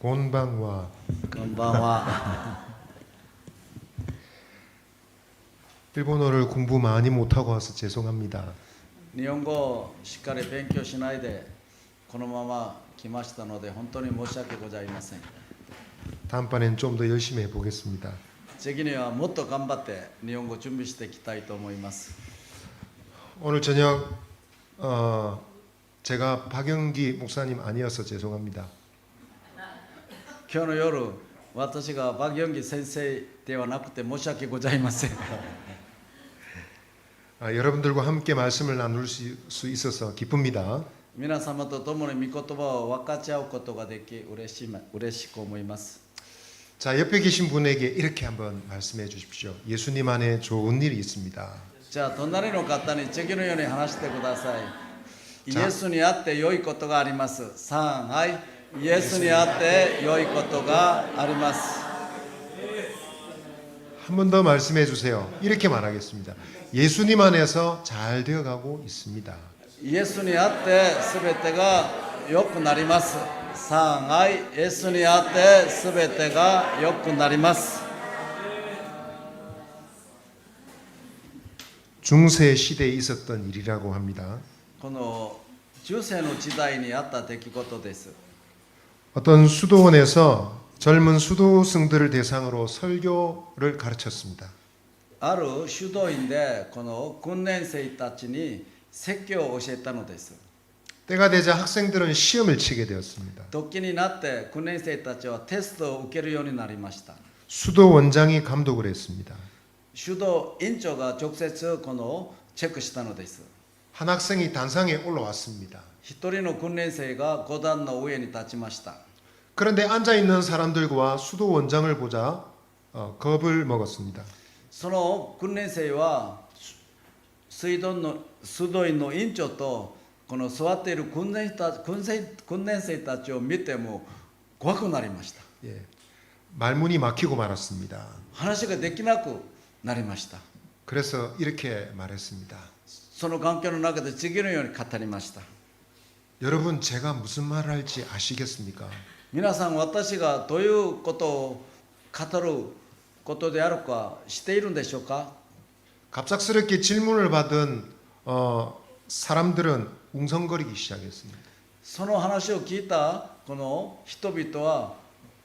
곤방와. こんばんは。 일본어를 공부 많이 못하고 와서 죄송합니다. 日本語をしっかり勉強しないでこのまま来ましたので本当に申し訳ございません。 다음번엔 좀 더 열심히 해보겠습니다. 次にはもっと頑張って日本語を準備していきたいと思います。 오늘 저녁 제가 박영기 목사님 아니어서 죄송합니다. 今日の夜、私がバギョンギ先生ではなくて申し訳ございません。 여러분들과 함께 말씀을 나눌 수 있어서 기쁩니다. 皆様と共に御言葉を分かち合うことができ嬉しく思います。 자, 옆에 계신 분에게 이렇게 한번 말씀해 주십시오. 예수님 안에 좋은 일이 있습니다. じゃあ隣の方に次のように話してください。イエスにあって良いことがあります。3、はい。イエスにあって良いことがあります。 한 번 더 말씀해 주세요. 이렇게 말하겠습니다. 예수님 안에서 잘 되어가고 있습니다. イエスにあって全てが良くなります。3、はい。イエスにあって全てが良くなります。 중세 시대에 있었던 일이라고 합니다. この中世の時代にあった出来事です。 어떤 수도원에서 젊은 수도승들을 대상으로 설교를 가르쳤습니다. ある修道院でこの訓練生たちに説教を教えたのです。 때가 되자 학생들은 시험을 치게 되었습니다. 時になって訓練生たちはテストを受けるようになりました。 수도원장이 감독을 했습니다. 修道院長が直接このチェックしたのです。 한 학생이 단상에 올라왔습니다. 一人の訓練生が5段の上に立ちました。 그런데 앉아있는 사람들과 수도원장을 보자 겁을 먹었습니다. その訓練生は修道院の院長とこの座っている訓練生たちを見ても怖くなりました。 예, 말문이 막히고 말았습니다. 話ができなくなりました。 그래서 이렇게 말했습니다. その環境の中で次のように語りました。 여러분 제가 무슨 말을 할지 아시겠습니까? 皆さん、私がどういうことを語ることであるか知っているんでしょうか？ 갑작스럽게 질문을 받은 사람들은 웅성거리기 시작했습니다. その話を聞いたこの人々は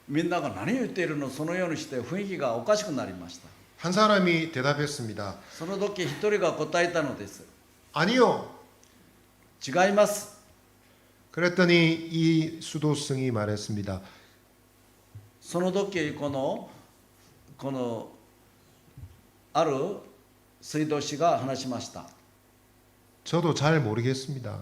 みんなが何を言っているのそのようにして雰囲気がおかしくなりました。 한 사람이 대답했습니다. その時一人が答えたのです。 아니요. 違います。 그랬더니 이 수도승이 말했습니다. その時このある水道師が話しました。 저도 잘 모르겠습니다.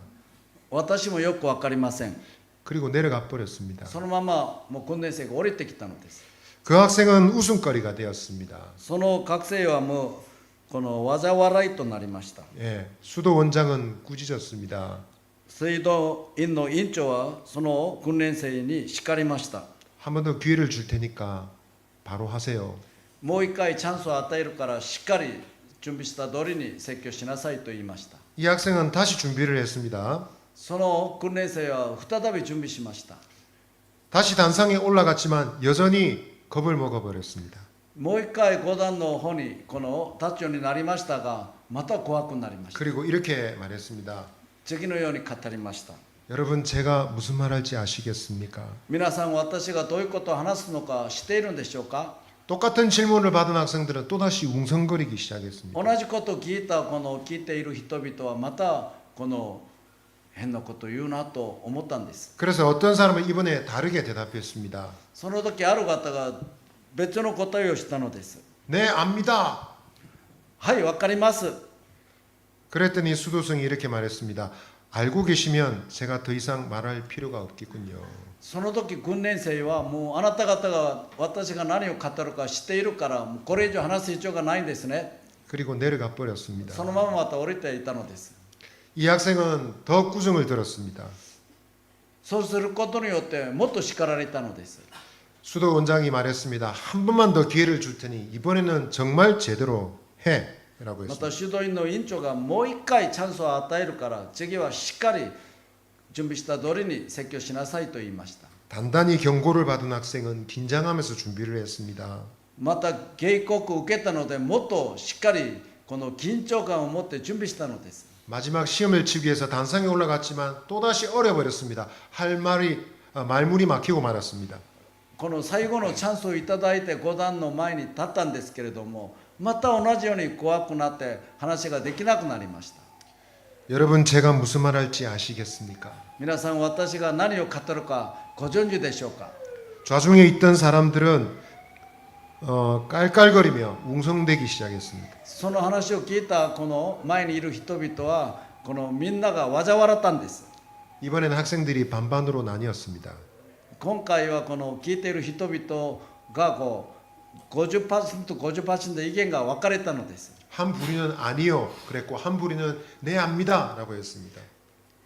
私もよく分かりません。 그리고 내려가 버렸습니다. そのままもう訓練生が降りてきたのです。 그 학생은 웃음거리가 되었습니다. その学生はもうこの災いとなりました。 예, 수도원장은 꾸짖었습니다. 水道院の院長はその訓練生に叱りました。 한 번 더 기회를 줄 테니까 바로 하세요. もう一回チャンスを与えるからしっかり準備した通りに説教しなさいと言いました。 이 학생은 다시 준비를 했습니다. その訓練生は再び準備しました。 다시 단상에 올라갔지만 여전히 겁을 먹어버렸습니다. もう一回5段の方にこの立つようになりましたが、また怖くなりました。 그리고 이렇게 말했습니다. 次のように語りました。 여러분 제가 무슨 말 할지 아시겠습니까? 皆さん、私がどういうことを話すのか知っているんでしょうか？ 똑같은 질문을 받은 학생들은 또다시 웅성거리기 시작했습니다. 同じことを聞いている人々はまたこの変なことを言うなと思ったんです。 그래서 어떤 사람은 이번에 다르게 대답했습니다. その時ある方が別の答えをしたのです。 네, 압니다. はい、わかります。 그랬더니 수도승이 이렇게 말했습니다. 알고 계시면 제가 더 이상 말할 필요가 없겠군요. その時訓練生はもうあなた方が私が何を語るか知っているからもうこれ以上話す必要がないんですね。 그리고 내려가 버렸습니다. そのまままた降りていたのです。 이 학생은 더 꾸중을 들었습니다. そうすることによってもっと叱られたのです。 수도 원장이 말했습니다. 한 번만 더 기회를 줄 테니 이번에는 정말 제대로 해 라고 ま 했습니다. た修道院の院長がもう一回チャンスを与えるから次はしっかり準備した通りに説教しなさいと言いました。 단단히 경고를 받은 학생은 긴장하면서 준비를 했습니다. また警告を受けたのでもっとしっかりこの緊張感を持って準備したのです。 마지막 시험을 치기 위해서 단상에 올라갔지만 또다시 어려버렸습니다. 말문이 막히고 말았습니다. この最後のチャンスをいただいて5段の前に立ったんですけれども、また同じように怖くなって話ができなくなりました。 여러분 제가 무슨 말 할지 아시겠습니까? 皆さん、私が何を語るかご存知でしょうか。 좌중에 있던 사람들은 깔깔거리며 웅성대기 시작했습니다. その話を聞いたこの前にいる人々はこのみんながわざ笑ったんです。 이번에는 학생들이 반반으로 나뉘었습니다. 今回はこの聞いている人々がこう 50% 意見が分かれたのです。 한 부리는 아니요 그랬고 한 부리는 네 압니다라고 했습니다.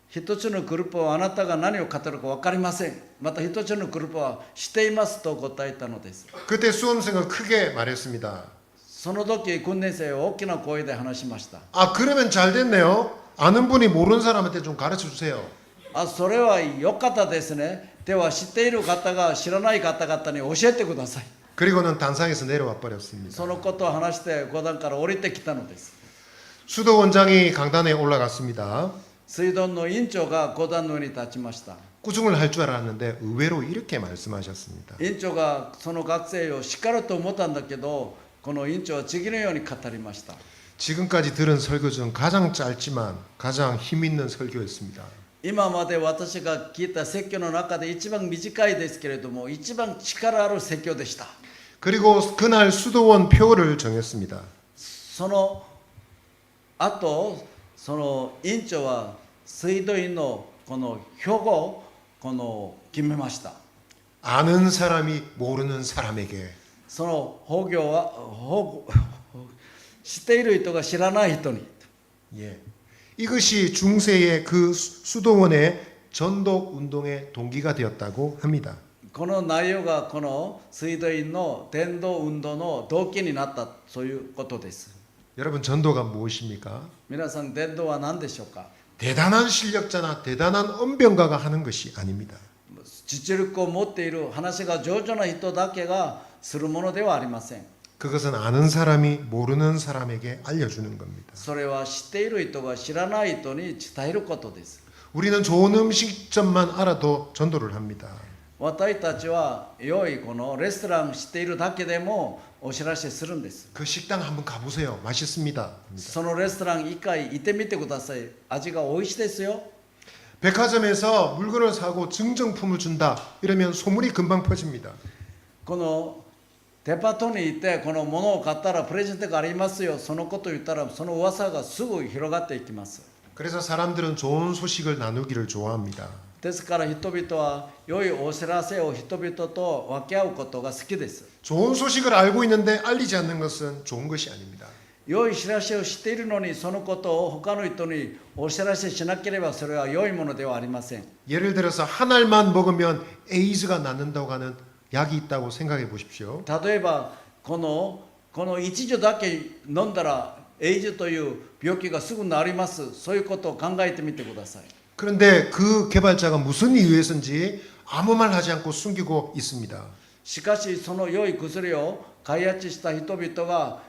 一つのグループはあなたが何を語るか分かりません。また一つのグループはしていますと答えたのです。 그때 수험생은 크게 말했습니다. その時訓練生は大きな声で話しました。 아 그러면 잘 됐네요. 아는 분이 모르는 사람한테 좀 가르쳐 주세요. それは良かったですね。では知っている方が知らない方々に教えてください。 그리고는 단상에서 내려와 버렸습니다. そのことを話して5段から降りてきたのです。 수도 원장이 강단에 올라갔습니다. 水道の委員長が5段の上に立ちました。 꾸중을 할 줄 알았는데 의외로 이렇게 말씀하셨습니다. 委員長がその学生を叱ると思ったんだけど、この委員長は次のように語りました。 지금까지 들은 설교 중 가장 짧지만 가장 힘 있는 설교였습니다. 今まで私が聞いた説教の中で一番短いですけれども、一番力ある説教でした。 그리고 그날 수도원 표를 정했습니다. その後、その委員長は水道院のこの標語を決めました。 아는 사람이 모르는 사람에게 その法行は知っている人が知らない人に。 예. 이것이 중세의 그 수도원의 전도 운동의 동기가 되었다고 합니다. この内容がこの水道院の伝道運動の動機になった、そういうことです。 여러분 전도가 무엇입니까? 皆さん、伝道は何でしょうか。 대단한 실력자나 대단한 언변가가 하는 것이 아닙니다. 実力を持っている話が上手な人だけがするものではありません。 그것은 아는 사람이 모르는 사람에게 알려주는 겁니다. それは知っている人が知らない人に伝えることです。 우리는 좋은 음식점만 알아도 전도를 합니다. 私たちは良いこのレストラン知っているだけでもお知らせするんです。 그 식당 한번 가보세요. 맛있습니다. そのレストラン一回行ってみてください。味が美味しいですよ。 백화점에서 물건을 사고 증정품을 준다. 이러면 소문이 금방 퍼집니다. このデパートに行ってこの物を買ったらプレゼントがありますよ。そのことを言ったらその噂がすぐ広がっていきます。 그래서 사람들은 좋은 소식을 나누기를 좋아합니다. ですから人々は良いお知らせを人々と分け合うことが好きです。 좋은 소식을 알고 있는데 알리지 않는 것은 좋은 것이 아닙니다. 良い知らせを知っているのにそのことを他の人にお知らせしなければそれは良いものではありません。 예를 들어서 한 알만 먹으면 에이즈가 낫는다고 하는 약이 있다고 생각해 보십시오. 例えばこの一錠だけ飲んだらエイズという病気がすぐ治ります。そういうことを考えてみてください。 그런데 그 개발자가 무슨 이유에서인지 아무 말 하지 않고 숨기고 있습니다. しかしその良い薬を開発した人々が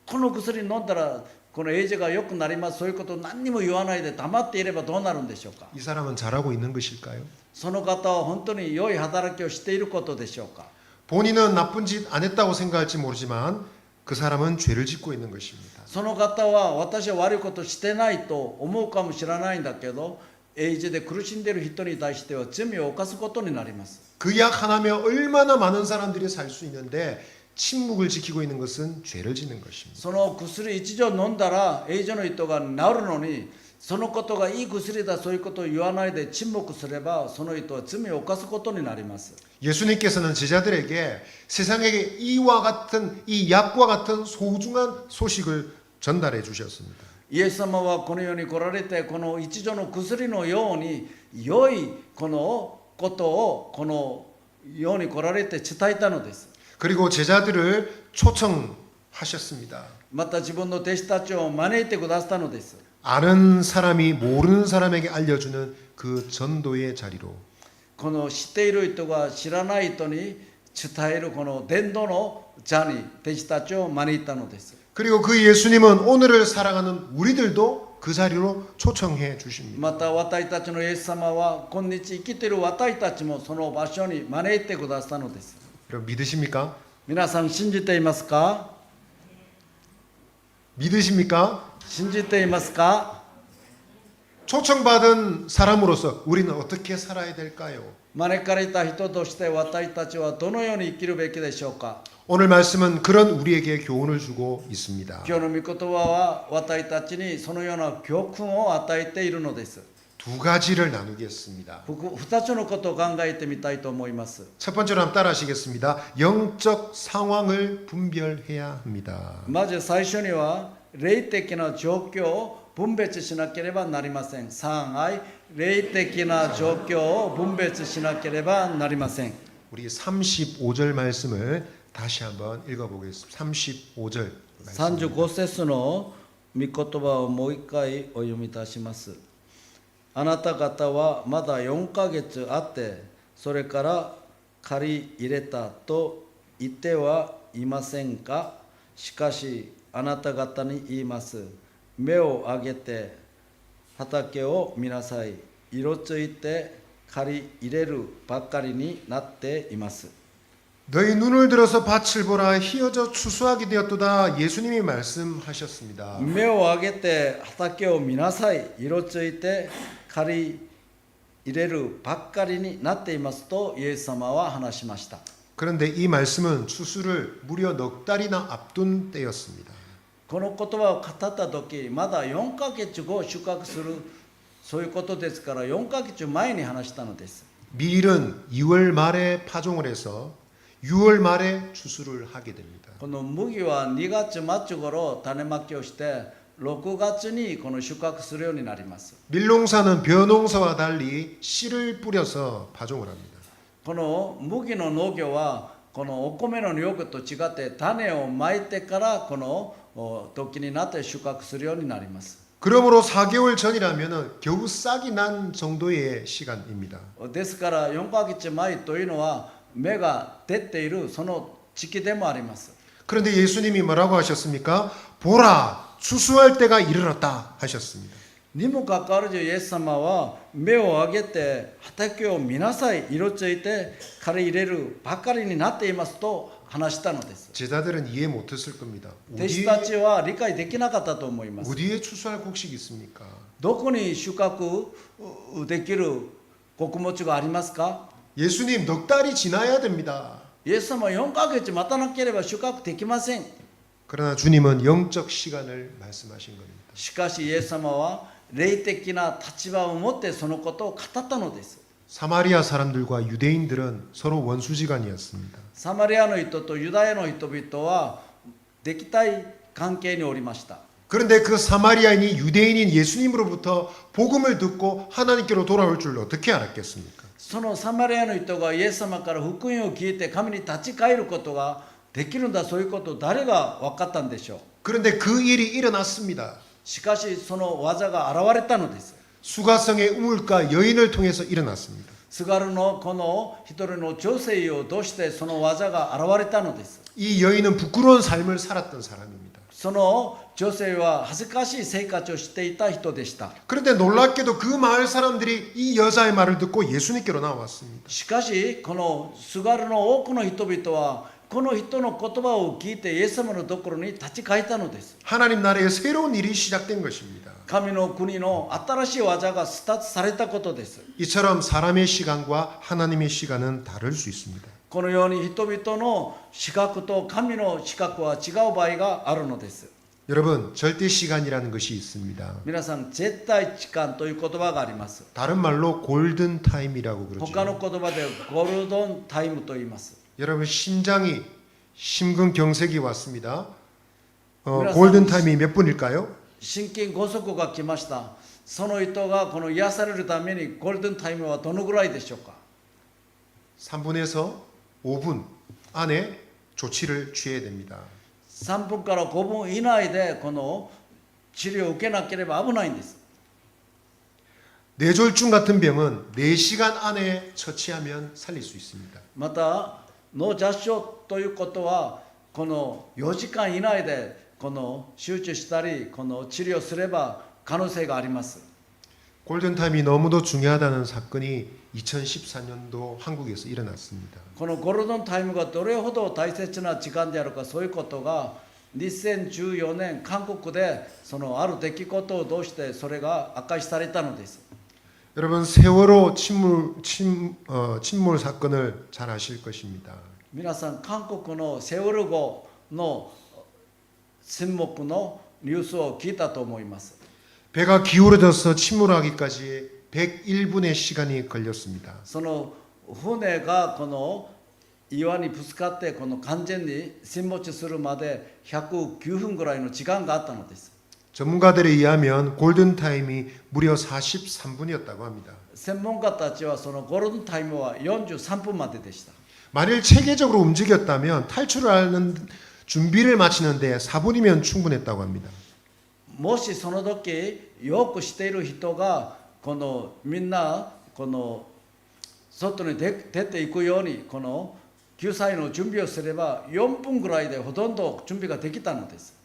この薬飲んだらこのエイズが良くなります。そういうことを何にも言わないで黙っていればどうなるんでしょうか。 이 사람은 잘하고 있는 것일까요? その方は本当に良い働きをしていることでしょうか。 본인은 나쁜 짓 안 했다고 생각할지 모르지만 그 사람은 죄를 짓고 있는 것입니다. その方は私は悪いことしてないと思うかもしれないんだけど、エイズで苦しんでいる人に対しては罪を犯すことになります。 그 약 하나면 얼마나 많은 사람들이 살 수 있는데 침묵을 지키고 있는 것은 죄를 짓는 것입니다. その薬一錠飲んだらエイズの人が治るのに、そのことがいい薬だそういうことを言わないで沈黙すればその人は罪を犯すことになります。 예수님께서는 제자들에게 세상에게 이와 같은 이 약과 같은 소중한 소식을 전달해 주셨습니다. イエス様はこの世に来られてこの一錠の薬のように良いこのことをこの世に来られて伝えたのです。 그리고 제자들을 초청하셨습니다. また自分の弟子たちを招いてくださったのです。 아는 사람이 모르는 사람에게 알려주는 그 전도의 자리로. この知っている人が知らない人に伝えるこの伝道の座に弟子たちを招いたのです。 그리고 그 예수님은 오늘을 살아가는 우리들도 그 자리로 초청해 주십니다. また私たちのイエス様は今日生きている私たちもその場所に招いてくださったのです。 여러분 믿으십니까? 皆さん信じていますか？ 믿으십니까? 信じていますか？ 초청받은 사람으로서 우리는 어떻게 살아야 될까요? 招かれた人として私たちはどのように生きるべきでしょうか？ 오늘 말씀은 그런 우리에게 교훈을 주고 있습니다. 今日の御言葉は私たちにそのような教訓を与えているのです。 두 가지를 나누겠습니다. 2つのことを考えてみたいと思います。 첫 번째로 한번 따라하시겠습니다. 영적 상황을 분별해야 합니다. まず最初には霊的な状況を分別しなければなりません。3愛、霊的な状況を分別しなければなりません。 우리 35절 말씀을 다시 한번 읽어보겠습니다. 35절 말씀. 35節の御言葉をもう一回お読みいたします。あなた方はまだ4ヶ月あってそれから借り入れたと言ってはいませんか？しかしあなた方に言います。目を上げて畑を見なさい。色ついて借り入れるばかりになっています。 너희 눈을 들어서 밭을 보라 희어져 추수하게 되었도다. 예수님이 말씀하셨습니다. 目を上げて畑を見なさい。色ついて借り入れるばっかりになっていますとイエス様は話しました。 그런데 이 말씀은 추수를 무려 넉 달이나 앞둔 때였습니다. この言葉を語った時まだ4ヶ月後収穫するそういうことですから4ヶ月前に話したのです。 밀은 2월 말에 파종을 해서 6월 말에 추수를 하게 됩니다. この麦は2月末頃種まきをして6月にこの収穫するようになります。 밀농사는 벼농사와 달리 씨를 뿌려서 파종을 합니다. この麦の農業はこのお米の農業と違って種をまいてからこの時になって収穫するようになります。 그러므로 4개월 전이라면 겨우 싹이 난 정도의 시간입니다. ですから4ヶ月前というのは芽が出ているその時期でもあります。 그런데 예수님이 뭐라고 하셨습니까? 보라, 추수할 때가 이르렀다 하셨습니다. にもかかわらずイエス様は目を上げて畑を見なさい。色ついて借り入れるばかりになっていますと話したのです。 제자들은 이해 못했을 겁니다. 弟子たちは理解できなかったと思います。 어디에 추수할 곡식이 있습니까? どこに収穫できる穀物がありますか？ 예수님 넉 달이 지나야 됩니다. イエス様は4ヶ月待たなければ収穫できません。 그러나 주님은 영적 시간을 말씀하신 겁니다. しかしイエス様は霊的な立場を持ってそのことを語ったのです。 사마리아 사람들과 유대인들은 서로 원수지간이었습니다. サマリアの人とユダヤの人々は敵対関係におりました。 그런데 그 사마리아인이 유대인인 예수님으로부터 복음을 듣고 하나님께로 돌아올 줄 어떻게 알았겠습니까? そのサマリアの人がイエス様から福音を聞いて神に立ち返ることができるんだ、そういうことを誰が分かったんでしょう。 그런데 그 일이 일어났습니다. しかしその技が現れたのです。 수가성의 우물가 여인을 통해서 일어났습니다. スガルのこの一人の女性を通してその技が現れたのです。 이 여인은 부끄러운 삶을 살았던 사람입니다. その女性は恥ずかしい生活をしていた人でした。 그런데 놀랍게도 그 마을 사람들이 이 여자의 말을 듣고 예수님께로 나왔습니다. しかしこのスガルの多くの人々はこの人の言葉を聞いてイエス様のところに立ち返ったのです。 하나님 나라의 새로운 일이 시작된 것입니다. 神の国の新しい技がスタートされたことです。 이처럼 사람의 시간과 하나님의 시간은 다를 수 있습니다. このように人々の視覚と神の視覚は違う場合があるのです。 여러분 절대 시간이라는 것이 있습니다. 皆さん絶対時間という言葉があります。 다른 말로 골든 타임이라고 그러죠. 他の言葉でゴールドンタイムと言います。 여러분 심장이 심근경색이 왔습니다. 그래서 골든 타임이 몇 분일까요? 心筋梗塞が来ました。その人がこの癒されるためにゴールデンタイムはどのぐらいでしょうか？ 3분에서 5분 안에 조치를 취해야 됩니다. 3分から5分以内でこの治療を受けなければ危ないんです。 뇌졸중 같은 병은 4시간 안에 처치하면 살릴 수 있습니다. また脳挫傷ということはこの4時間以内でこの集中したりこの治療すれば可能性があります。 골든타임이 너무도 중요하다는 사건이 2014년도 한국에서 일어났습니다. このゴールデンタイムがどれほど大切な時間であるか、そういうことが2014年韓国でそのある出来事を通してそれが明かしされたのです。 여러분 세월호 침몰 사건을 잘 아실 것입니다. 皆さん韓国のセウォル号の沈没のニュースを聞いたと思います。 배가 기울어져서 침몰하기까지 101분의 시간이 걸렸습니다. その船がこの岩にぶつかってこの完全に沈没するまで109分ぐらいの時間があったのです。 전문가들에 의하면 골든타임이 무려 43분이었다고 합니다. 専門家たちはそのゴールデンタイムは43分まででした。 만일 체계적으로 움직였다면 탈출을 하는 준비를 마치는데 4분이면 충분했다고 합니다. もしその時よくしている人がこのみんなこの外に出ていくようにこの救済の準備をすれば4分ぐらいでほとんど準備ができたのです。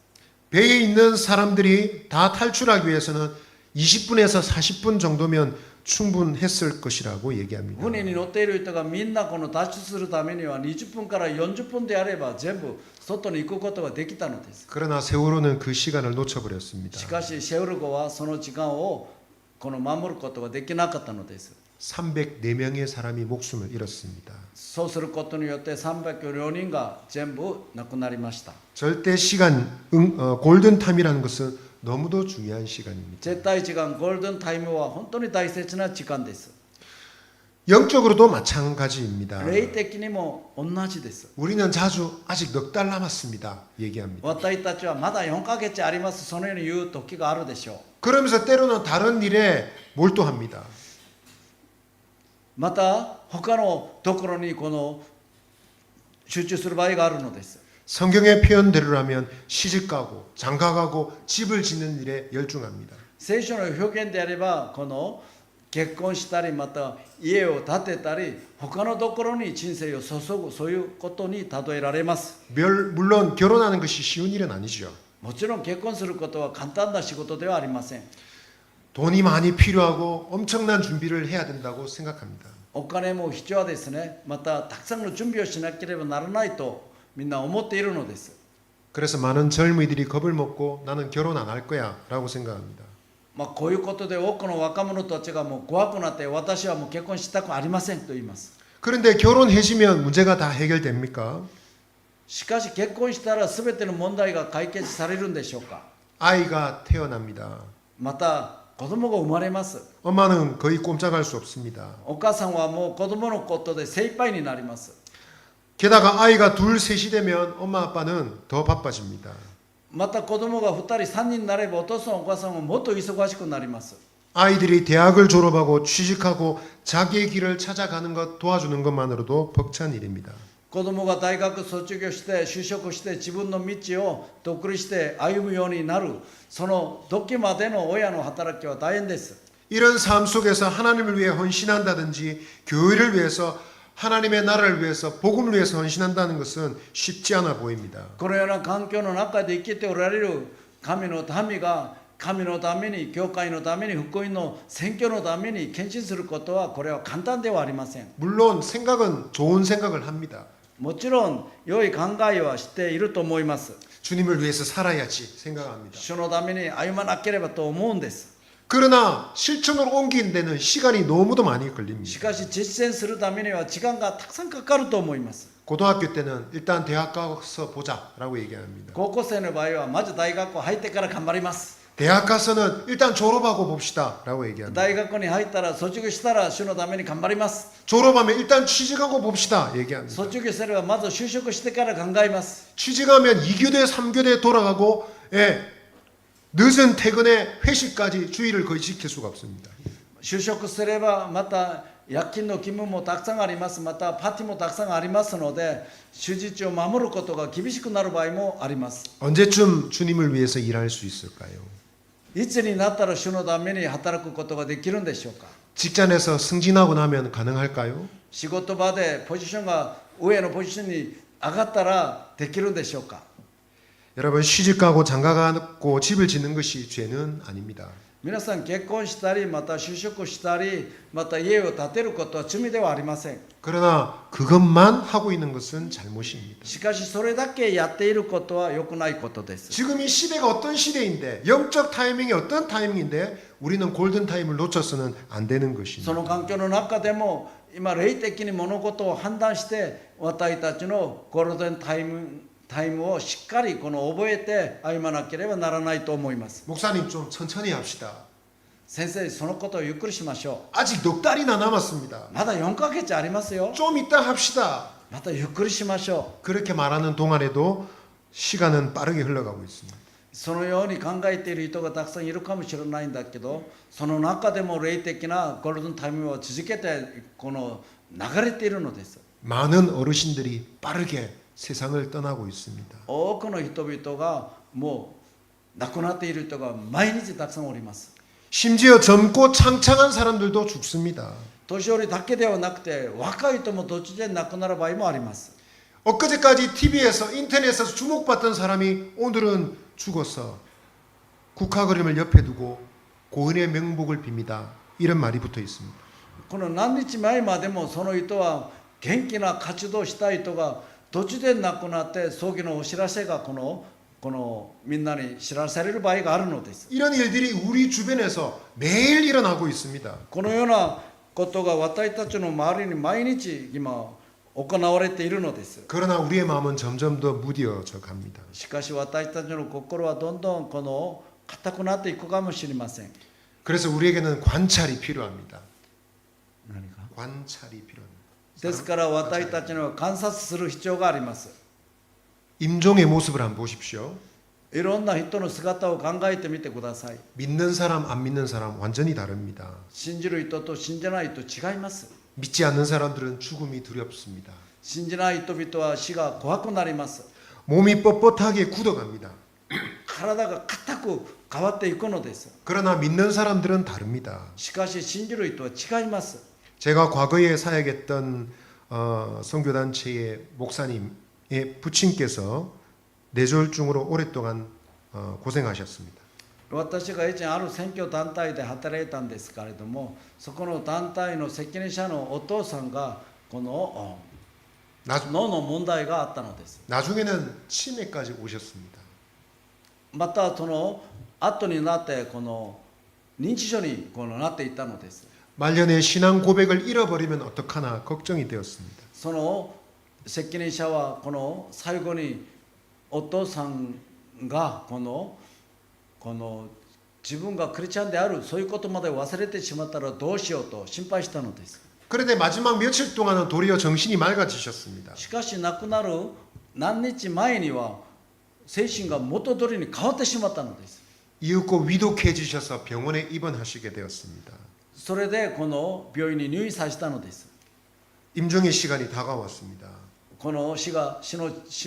배에 있는 사람들이 다 탈출하기 위해서는 20분에서 40분 정도면 충분했을 것이라고 얘기합니다. 船に乗っている人がみんなこの脱出するためには20分から40分であれば全部外に行くことができたのです。 그러나 세월호는 그 시간을 놓쳐버렸습니다. しかしセウル号はその時間をこの守ることができなかったのです。 304명의 사람이 목숨을 잃었습니다. そうすることによって304人が全部亡くなりました。 절대 시간, 골든타임이라는 것은 너무도 중요한 시간입니다. 絶対時間ゴールデンタイムは本当に大切な時間です。 영적으로도 마찬가지입니다. 霊的にも同じです。 우리는 자주 아직 넉 달 남았습니다. 얘기합니다. 私たちはまだ4ヶ月あります。そのように言う時があるでしょう。 그러면서 때로는 다른 일에 몰두합니다. また他のところにこの集中する場合があるのです。 성경의 표현대로라면 시집가고 장가가고 집을 짓는 일에 열중합니다. 聖書の表現であればこの結婚したりまた家を建てたり他のところに人生を注ぐそういうことに例えられます。 물론 결혼하는 것이 쉬운 일은 아니죠. もちろん結婚することは簡単な仕事ではありません。 돈이 많이 필요하고 엄청난 준비를 해야 된다고 생각합니다. お金も必要ですね。またたくさんの準備をしなければならないとみんな思っているのです。 그래서 많은 젊은이들이 겁을 먹고 나는 결혼 안 할 거야 라고 생각합니다. こういうことで多くの若者たちがもう怖くなって私はもう結婚したくありませんと言います。 그런데 결혼해지면 문제가 다 해결됩니까? しかし結婚したら全ての問題が解決されるんでしょうか。 아이가 태어납니다. また子供が生まれます。 엄마는 거의 꼼짝할 수 없습니다. お母さんはもう子供のことで精一杯になります。 게다가 아이가 둘, 셋이 되면 엄마 아빠는 더 바빠집니다. また子供が2人3人になればお父さんお母さんももっと忙しくなります。 아이들이 대학을 졸업하고 취직하고 자기의 길을 찾아가는 것 도와주는 것만으로도 벅찬 일입니다. 子供が大学卒業して就職して自分の道を独立して歩むようになるその時までの親の働きは大変です。 이런 삶 속에서 하나님을 위해 헌신한다든지 교회를 위해서 하나님의 나라를 위해서 복음을 위해서 헌신한다는 것은 쉽지 않아 보입니다. このような環境の中で生きておられる神の民が神のために教会のために福音の宣教のために献身することはこれは簡単ではありません。 물론 생각은 좋은 생각을 합니다. もちろん良い考えはしていると思います。 주님을 위해서 살아야지 생각합니다. 主のために歩まなければと思うんです。 그러나 실천으로 옮기는 데는 시간이 너무도 많이 し 걸립니다. かし実践するためには時間がたくさんかかると思います。 고등학교 때는 일단 대학 가서 보자라고 얘기합니다. 高校生の場合はまず大学校入ってから頑張ります。 대학 가서는 일단 졸업하고 봅시다라고 얘기합니다. 大学に入ったら卒業したら主のために頑張ります。 졸업하면 일단 취직하고 봅시다 얘기합니다. 卒業すればまず就職してから考えます。 취직하면 2교대 3교대 돌아가고 늦은 퇴근에 회식까지 주의를 거의 지킬 수가 없습니다. 就職すればまた夜勤の勤務もたくさんあります。またパーティーもたくさんありますので主日を守ることが厳しくなる場合もあります。 언제쯤 주님을 위해서 일할 수 있을까요? いつになったら主のために働くことができるんでしょうか。 직장에서 승진하고 나면 가능할까요? 仕事場でポジションが上のポジションに上がったらできるんでしょうか。 여러분 시집가고 장가가고 집을 짓는 것이 죄는 아닙니다. 皆さん結婚したりまた就職したりまた家を建てることは罪ではありません。 그러나 그것만 하고 있는 것은 잘못입니다. しかしそれだけやっていることは良くないことです。 지금 이 시대가 어떤 시대인데 영적 타이밍이 어떤 타이밍인데 우리는 골든 타임을 놓쳐서는 안 되는 そ 것입니다. の環境の中でも今霊的に物事を判断して私たちのゴールデンタイムをしっかりこの覚えて歩まなければならないと思います。 목사님 좀 천천히 합시다. 先生そのことをゆっくりしましょ 아직 넉 달이나 남았습니다. う。まだ4ヶ月ありますよ。 좀 이따 합시다. またゆっくりしましょう。 그렇게 말하는 동안에도 시간은 빠르게 흘러가고 있습니다. そのように考えている人がたくさんいるかもしれないんだけど、その中でも霊的なゴールデンタイムを続けてこの流れているのです。 많은 어르신들이 빠르게 세상을 떠나고 있습니다. 多くの人々がもう亡くなっている人が毎日たくさんおります。 심지어 젊고 창창한 사람들도 죽습니다. 年寄りだけではなくて若い人も突然亡くなる場合もあります。 엊그제까지 TV에서 인터넷에서 주목받던 사람이 오늘은 죽어서 국화 그림을 옆에 두고 고인의 명복을 빕니다. 이런 말이 붙어 있습니다. この何日前までもその人は元気な活動した人が突然亡くなって葬儀のお知らせがこのみんなに知らされる場合があるのです。 이런 일들이 우리 주변에서 매일 일어나고 있습니다. このようなことが私たちの周りに毎日今行われているのです。 그러나 우리의 마음은 점점 더 무뎌져 갑니다. しかし私たちの心はどんどん硬くなっていくかもしれません。 그래서 우리에게는 관찰이 필요합니다. 何か 관찰이 필요합니다. ですから私たちには観察する必要があります。 임종의 모습을 한번 보십시오. いろんな人の姿を考えてみてください。 믿는 사람 안 믿는 사람 완전히 다릅니다. 信じる人と信じない人違います。 믿지 않는 사람들은 죽음이 두렵습니다. 信じない人々は死が怖くなります。 몸이 뻣뻣하게 굳어갑니다. 体が硬く変わっていくのです。 그러나 믿는 사람들은 다릅니다. しかし信じる人は違います。 제가 과거에 사역했던 선교단체의 목사님의 부친께서 뇌졸중으로 오랫동안 고생하셨습니다. 私が以前ある選挙団体で働いたんですけれども、そこの団体の責任者のお父さんがこの脳の問題があったのです。 나중에는 치매까지 오셨습니다. またその後になってこの認知症になっていったのです。 말년에 신앙 고백을 잃어버리면 어떡하나 걱정이 되었습니다. その責任者はこの最後にお父さんがこの自分がクリスチャンであるそういうことまで忘れてしまったらどうしようと心配したのです。 그런데 마지막 며칠 동안은 도리어 정신이 맑아지셨습니다. しかし亡くなる何日前には精神が元通りに変わってしまったのです。 이윽고 위독해지셔서 병원에 입원하시게 되었습니다. それでこの病院に入院させたのです。 임종의 시간이 다가왔습니다. この死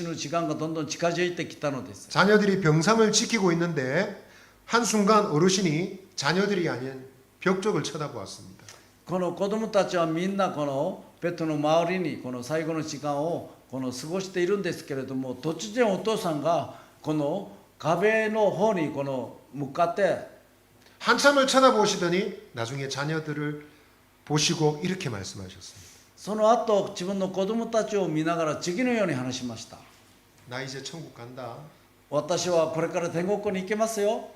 ぬ時間がどんどん近づいてきたのです。 자녀들이 병상을 지키고 있는데 한순간 어르신이 자녀들이 아닌 벽 쪽을 쳐다보았습니다. この子供たちはみんなこのベッドの周りにこの最後の時間を過ごしているんですけれども、突然お父さんがこの壁の方に向かって 한참을 쳐다보시더니 나중에 자녀들을 보시고 이렇게 말씀하셨습니다. その後自分の子供たちを見ながら次のように話しました。 나 이제 천국 간다. 私はこれから天国に行けますよ。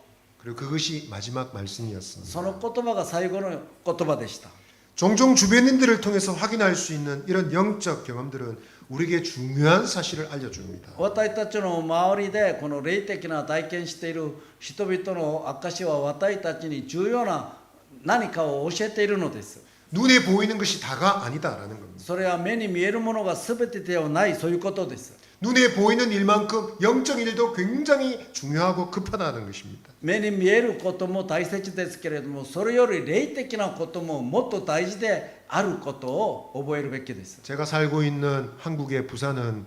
그리고 그것이 마지막 말씀이었습니다. その言葉が最後の言葉でした。 종종 주변인들을 통해서 확인할 수 있는 이런 영적 경험들은 우리에게 중요한 사실을 알려줍니다. 私たちの周りでこの霊的な体験している人々の証は私たちに重要な何かを教えているのです。 눈에 보이는 것이 다가 아니다라는 겁니다. それは目に見えるものが全てではないそういうことです。 눈에 보이는 일만큼 영적 일도 굉장히 중요하고 급하다는 것입니다. 目に見えることも大切ですけれども、それより霊的なことももっと大事であることを覚えるべきです。 제가 살고 있는 한국의 부산은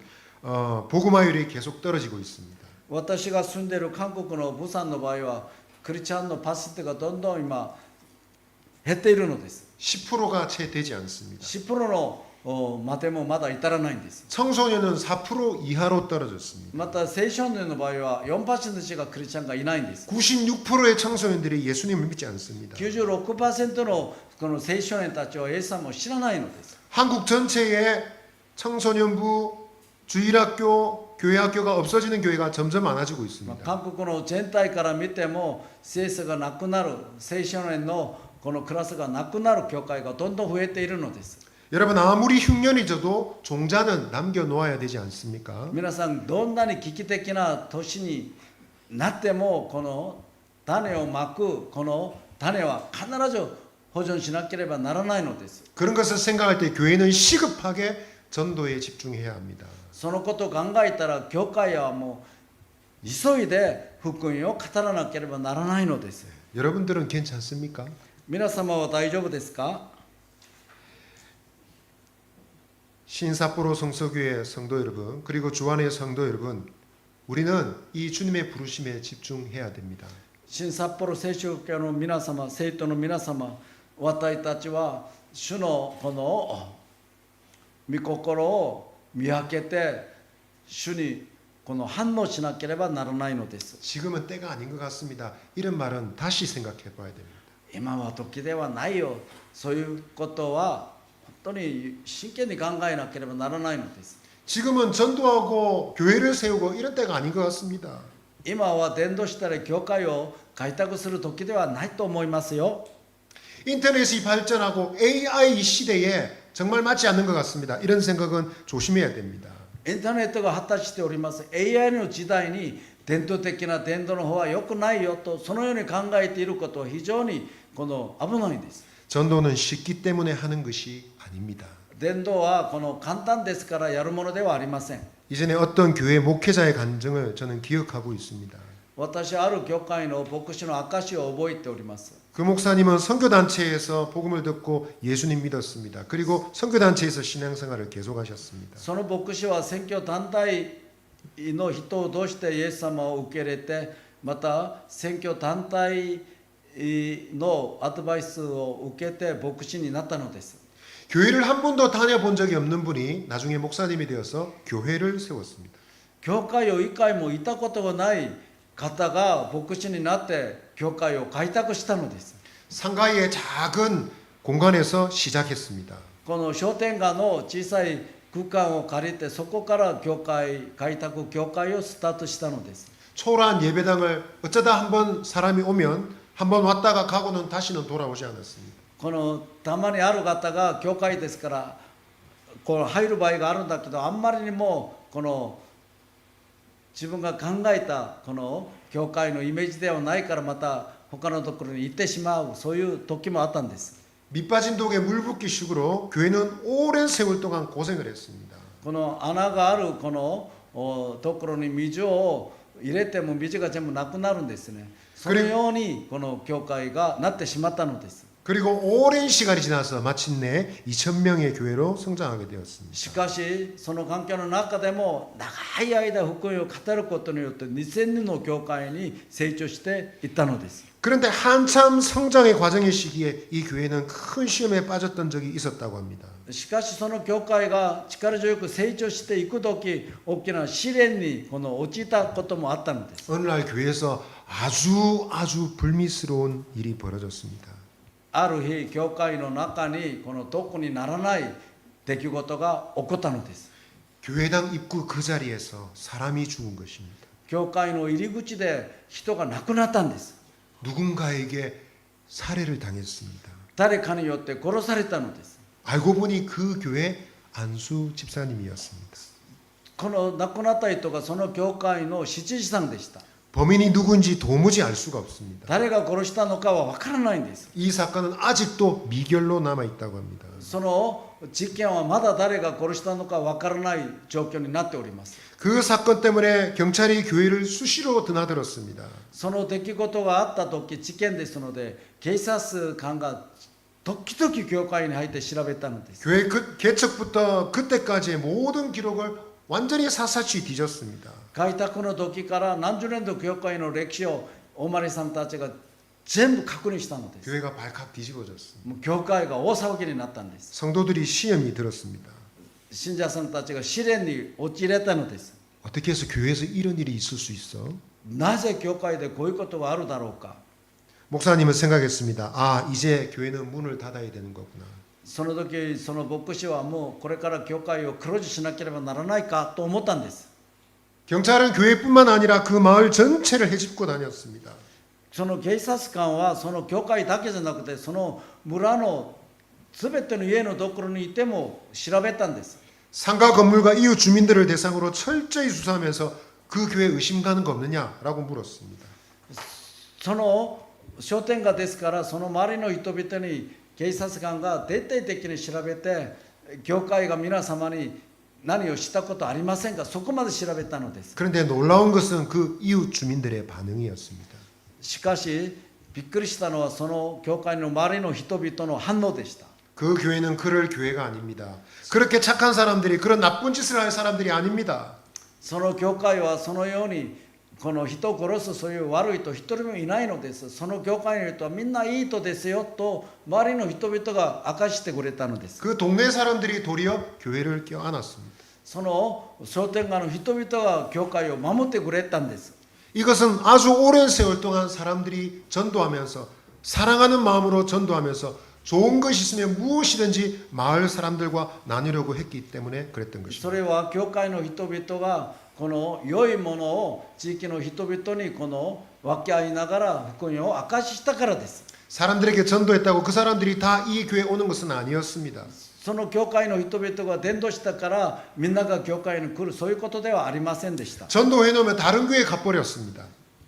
복음화율이 계속 떨어지고 있습니다. 私が住んでいる韓国の釜山の場合はクリスチャンのパーセントがどんどん今減っているのです。 10%가 채 되지 않습니다. 10%のまでもまだ至らないんです。 청소년은 4% 이하로 떨어졌습니다. また青少年の場合は 4% しかクリスチャンがいないんです。 96%의 청소년들이 예수님을 믿지 않습니다. 96% のこの青少年たちはイエス様を知らないのです。 한국 전체에 청소년부, 주일학교, 교회학교가 없어지는 교회가 점점 많아지고 있습니다. 韓国の全体から見ても聖書がなくなる青少年のこのクラスがなくなる教会がどんどん増えているのです。 여러분 아무리 흉년이져도 종자는 남겨놓아야 되지 않습니까? 皆さんどんなに危機的な年になってもこの種をまくこの種は必ず保存しなければならないのです。 그런 것을 생각할 때 교회는 시급하게 전도에 집중해야 합니다. そのことを考えたら教会はもう急いで福音を語らなければならないのです。 여러분들은 괜찮습니까? 皆様は大丈夫ですか？ 신삿포로 성서교회 성도 여러분, 그리고 주안의 성도 여러분, 우리는 이 주님의 부르심에 집중해야 됩니다. 新札幌聖書教の皆様、生徒の皆様、私たちは主のこの御心を見分けて主にこの反応しなければならないのです。 지금은 때가 아닌 것 같습니다. 이런 말은 다시 생각해 봐야 됩니다. 今は時ではないよ。そういうことは本当に真剣に考えなければならないのです。 지금은 전도하고 교회를 세우고 이런 때가 아닌 것 같습니다. 今は伝道したり教会を開拓する時ではないと思いますよ。 인터넷이 발전하고 AI 시대에 정말 맞지 않는 것 같습니다. 이런 생각은 조심해야 됩니다. インターネットが発達しております AI の時代に伝統的な伝道の方は良くないよとそのように考えていることは非常にこの危ないんです。 전도는 쉽기 때문에 하는 것이 아닙니다. 伝道はこの簡単ですからやるものではありません。 이전에 어떤 교회 목회자의 간증을 저는 기억하고 있습니다. 私はある教会の牧師の証を覚えております。 그 목사님은 선교단체에서 복음을 듣고 예수님 믿었습니다. 그리고 선교단체에서 신앙생활을 계속하셨습니다. その牧師は選挙団体の人を通してイエス様を受け入れてまた選挙団体のアドバイスを受けて牧師になったのです。 교회를 한 번도 다녀본 적이 없는 분이 나중에 목사님이 되어서 교회를 세웠습니다. 教会を一回も行ったことがない方が牧師になって教会を開拓したのです。 상가의 작은 공간에서 시작했습니다. この商店街の小さい空間を借りてそこから教会開拓教会をスタートしたのです。 초라한 예배당을 어쩌다 한번 사람이 오면 한번 왔다가 가고는 다시는 돌아오지 않았습니다. このたまにある方が教会ですからこの入る場合があるんだけどあんまりにもこの自分が考えたこの教会のイメージではないからまた他のところに行ってしまうそういう時もあったんです。 밑빠진 독에 물 붓기 식으로 교회는 오랜 세월 동안 고생을 했습니다. この穴があるこのところに水を入れても水が全部なくなるんですね。そのようにこの教会がなってしまったのです。 그리고 오랜 시간이 지나서 마침내 2,000명의 교회로 성장하게 되었습니다. しかしその環境の中でも長い間福音を語ることによって2000人の教会に成長していったのです。 그런데 한참 성장의 과정의 시기에 이 교회는 큰 시험에 빠졌던 적이 있었다고 합니다. しかしその教会が力強く成長していく時大きな試練にこの陥ったこともあったのです。 어느 날 교회에서 아주 불미스러운 일이 벌어졌습니다. ある日教会の中にこの得にならない出来事が起こったのです。 교회당 입구 그 자리에서 사람이 죽은 것입니다. 教会の入り口で人が亡くなったんです。 누군가에게 살해를 당했습니다. 誰かによって殺されたのです。 알고 보니 그 교회 안수 집사님이었습니다. この亡くなった人がその教会の執事さんでした。 범인이 누군지 도무지 알 수가 없습니다. 誰が殺したのかは分からないんです。 이 사건은 아직도 미결로 남아 있다고 합니다. その事件はまだ誰が殺したのか分からない状況になっております。 그 사건 때문에 경찰이 교회를 수시로 드나들었습니다. その出来事があった時事件ですので警察官が時々教会に入って調べたのです。 교회 개척부터 그때까지의 모든 기록을 완전히 샅샅이 뒤졌습니다. 開拓の時から何十年の教会の歴史をおまりさんたちが全部確認したのです。 교회가 발칵 뒤집어졌습니다. もう教会が大騒ぎになったんです。 성도들이 시험이 들었습니다. 信者さんたちが試練に陥れたのです。 어떻게 해서 교회에서 이런 일이 있을 수 있어? なぜ教会でこういうことがあるだろうか。 목사님은 생각했습니다. 아, 이제 교회는 문을 닫아야 되는 거구나. その時その牧師はもうこれから教会を黒字しなければならないかと思ったんです。 경찰은 교회뿐만 아니라 그 마을 전체를 헤집고 다녔습니다. その警察官はその教会だけじゃなくてその村の全ての家のところにいても調べたんです。 상가 건물과 이웃 주민들을 대상으로 철저히 수사하면서 그 교회에 의심 가는 거 없느냐라고 물었습니다. その商店街ですからその周りの人々に警察官が徹底的に調べて教会が皆様に何をしたことありませんかそこまで調べたのです。 그런데 놀라운 것은 그 이웃 주민들의 반응이었습니다. しかしびっくりしたのはその教会の周りの人々の反応でした。 그 교회는 그럴 교회가 아닙니다. 그렇게 착한 사람들이 그런 나쁜 짓을 할 사람들이 아닙니다. その教会はそのようにこの人を殺すそういう悪い人一人もいないのです。その教会の人はみんないい人ですよと周りの人々が明かしてくれたのです。 그 동네 사람들이 도리어 교회를 껴안았습니다. その商店街の人々が教会を守ってくれたんです。 이것은 아주 오랜 세월 동안 사람들이 전도하면서 사랑하는 마음으로 전도하면서 좋은 것이 있으면 무엇이든지 마을 사람들과 나누려고 했기 때문에 그랬던 そ 것입니다. れは教会の人々がこの良いものを地域の人々にこの分け合いながら福音を明かししたからです。 사람들에게 전도했다고 그 사람들이 다 이 교회에 오는 것은 아니었습니다. その教会の人々が伝道したからみんなが教会に来るそういうことではありませんでした。 전도해 놓으면 다른 교회에 가버렸습니다.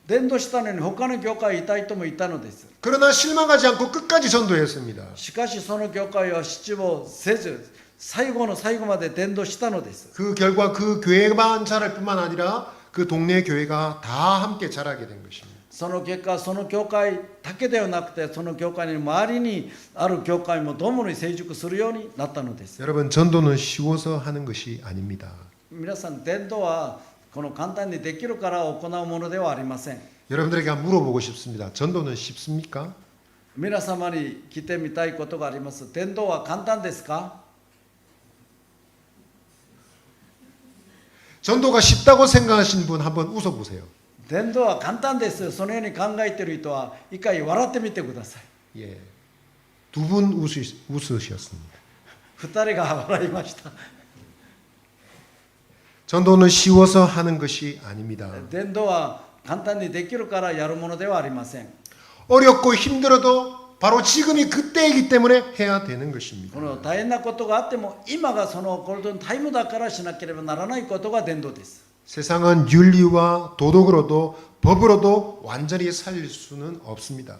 伝道したのに他の教会にいた人もいたのです。 그러나 실망하지 않고 끝까지 전도했습니다. しかしその教会は失望せず最後の最後まで伝道したのです。 그 결과 그 교회만 자랄 뿐만 아니라 그 동네 교회가 다 함께 자라게 된 것입니다. その結果その教会だけではなくてその教会の周りにある教会も共に成熟するようになったのです。 여러분 전도는 쉬워서 하는 것이 아닙니다. 皆さん伝道はこの簡単にできるから行うものではありません。 여러분들에게 물어보고 싶습니다. 전도는 쉽습니까? 皆様に聞いてみたいことがあります。伝道は簡単ですか？ 전도가 쉽다고 생각하시는 분 한번 웃어보세요. 伝道は簡単です。そのように考えている人は一回笑ってみてください。 예, 두 분 웃으셨습니다. 二人が笑いました。 전도는 쉬워서 하는 것이 아닙니다. 伝道は簡単にできるからやるものではありません。 어렵고 힘들어도 바로 지금이 그때이기 때문에 해야 되는 것입니다. この大変なことがあっても今がそのゴールデンタイムだからしなければならないことが伝道です。 세상은 윤리와 도덕으로도 법으로도 완전히 살릴 수는 없습니다.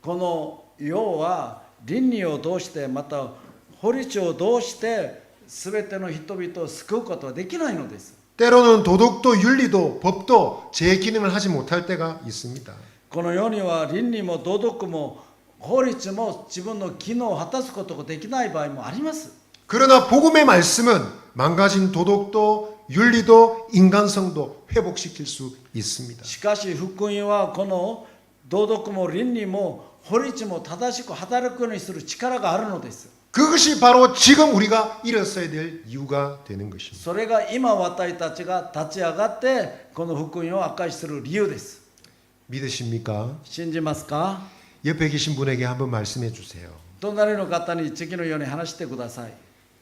この世は倫理を通してまた法律を通して全ての人々を救うことはできないのです。 때로는 도덕도 윤리도 법도 제 기능을 하지 못할 때가 있습니다. この世には倫理も道徳も法律も自分の機能を果たすことができない場合もあります。 그러나 복음의 말씀은 망가진 도덕도 윤리도 인간성도 회복시킬 수 있습니다. しかし福音はこの道徳も倫理も法律も正しく働くようにする力があるのです。 그것이 바로 지금 우리가 일어서야 될 이유가 되는 것입니다. それが今私たちが立ち上がってこの福音を明かしする理由です。 믿으십니까? 信じますか？ 옆에 계신 분에게 한번 말씀해 주세요. 隣の方に次のように話してください。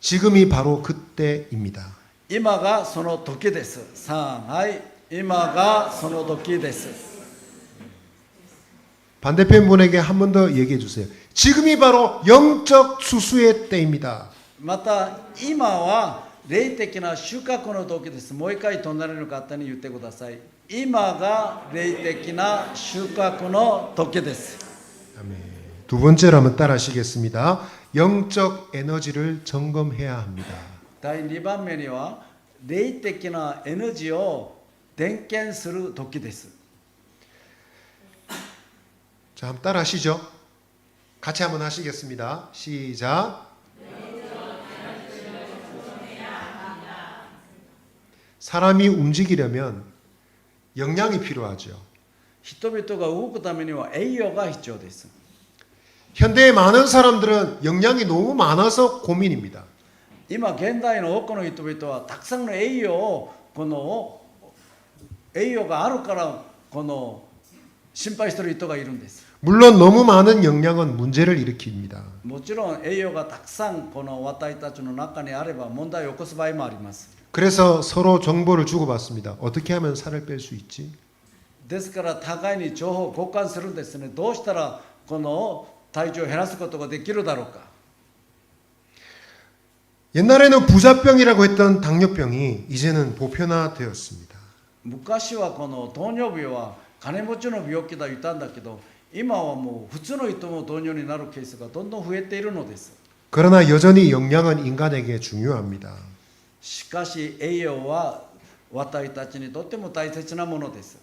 지금이 바로 그때입니다. 今がその時です。さあ、はい。今がその時です。 반대편 분에게 한 번 더 얘기해 주세요. 지금이 바로 영적 수수의 때입니다. また今は霊的な収穫の時です。もう一回隣の方に言ってください。今が霊的な収穫の時です。 아멘. 두 번째로 한번 따라 하시겠습니다. 영적 에너지를 점검해야 합니다. 第2番目には霊的なエネルギーを点検する時です。 자, 한번 따라 하시죠. 같이 한번 하시겠습니다. 시작. 사람이 움직이려면 영양이 필요하죠. 人々が動くためには栄養が必要です。 현대의 많은 사람들은 역량이 너무 많아서 고민입니다. 今現代の多くの人々はたくさんの栄養をこの栄養があるからこの心配している人がいるんです。 물론 너무 많은 역량은 문제를 일으킵니다. もちろん栄養がたくさんこの私たちの中にあれば問題を起こす場合もあります。 그래서 서로 정보를 주고받습니다. 어떻게 하면 살을 뺄 수 있지? ですから互いに情報を交換するんですね。どうしたらこの体重を減らすことができるだろうか。 옛날에는 부자병이라고 했던 당뇨병이 이제는 보편화되었습니다. 昔はこの糖尿病は金持ちの病気だ言ったんだけど、今はもう普通の人も糖尿になるケースがどんどん増えているのです。 그러나 여전히 영양은 인간에게 중요합니다. しかし栄養は私たちにとっても大切なものです。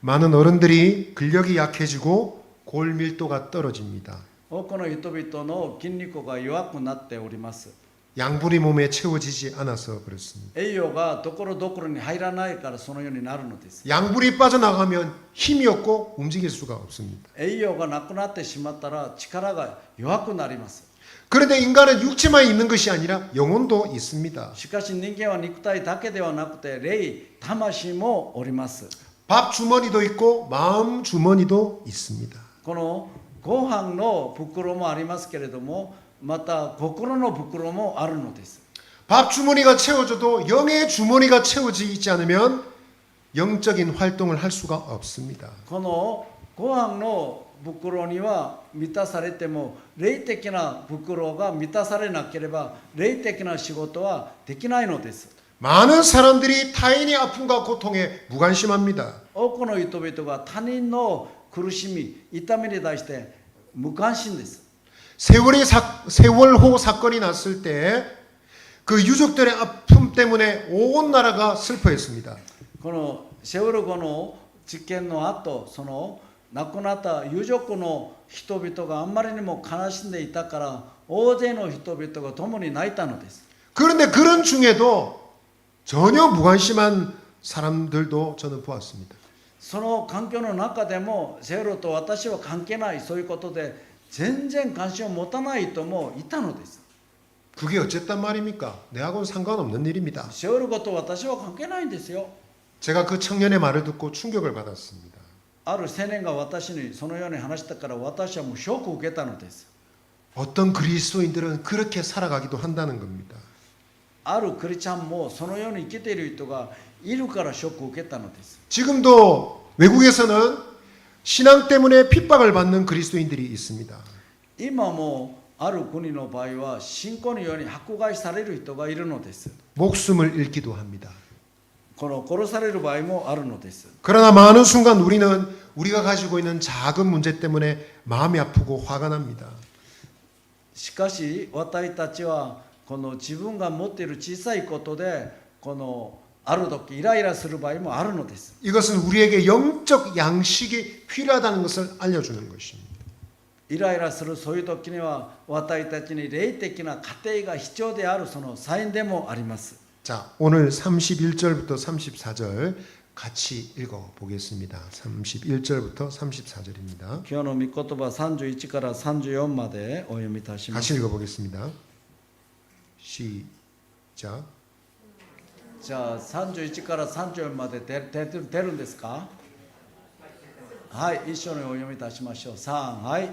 많은 어른들이 근력이 약해지고 골 밀도가 떨어집니다. 多くの人々の筋肉が弱くなっております。 양분이 몸에 채워지지 않아서 그렇습니다. 栄養がところどころに入らないからそのようになるのです。 양분이 빠져나가면 힘이 없고 움직일 수가 없습니다. 栄養がなくなってしまったら力が弱くなります。 그런데 인간은 육체만 있는 것이 아니라 영혼도 있습니다. しかし人間は肉体だけではなくて霊、魂もおります。 밥 주머니도 있고 마음 주머니도 있습니다. このご飯の袋もありますけれども、また心の袋もあるのです。 밥 주머니가 채워져도 영의 주머니가 채워지지 않으면 영적인 활동을 할 수가 없습니다. このご飯の袋には満たされても霊的な袋が満たされなければ霊的な仕事はできないのです。 많은 사람들이 타인의 아픔과 고통에 무관심합니다. 多くの人々が他人の苦しみ、痛みに対して無関心です。 세월호 사건이 났을 때 그 유족들의 아픔 때문에 온 나라가 슬퍼했습니다. このセウォル号の事件の後、その亡くなった有族の人々があんまりにも悲しんでいたから大勢の人々が共に泣いたのです。 그런데 그런 중에도 전혀 무관심한 사람들도 저는 보았습니다. その環境の中でもセウロと私は関係ない、そういうことで全然関心を持たない人もいたのです。 그게 어쨌단 말입니까? 내하고는 상관없는 일입니다. セウロと私は関係ないんですよ。 제가 그 청년의 말을 듣고 충격을 받았습니다. ある青年が私にそのように話したから私はもうショックを受けたのです。 어떤 그리스도인들은 그렇게 살아가기도 한다는 겁니다. あるクリスチャンもそのように生きている人がいるからショックを受けたのです。 지금도 외국에서는 신앙 때문에 핍박을 받는 그리스도인들이 있습니다. 今もある国の場合は信仰のように迫害される人がいるのです。 목숨을 잃기도 합니다. この殺される場合もあるのです。 그러나 많은 순간 우리는 우리가 가지고 있는 작은 문제 때문에 마음이 아프고 화가 납니다. しかし私たちはこの自分が持っている小さいことでこのある時イライラする場合もあるのです。 이것은 우리에게 영적 양식이 필요하다는 것을 알려주는 것입니다. イライラするそういう時には私たちに霊的な過程が必要であるそのサインでもあります。 자, 오늘 31절부터 34절 같이 읽어 보겠습니다. 31절부터 34절입니다. 今日の御言葉31から34までお読みいたします。 같이 읽어 보겠습니다. 시작. じゃあ31から34まで出るんですか？はい、一緒にお読みいたしましょう。3、はい。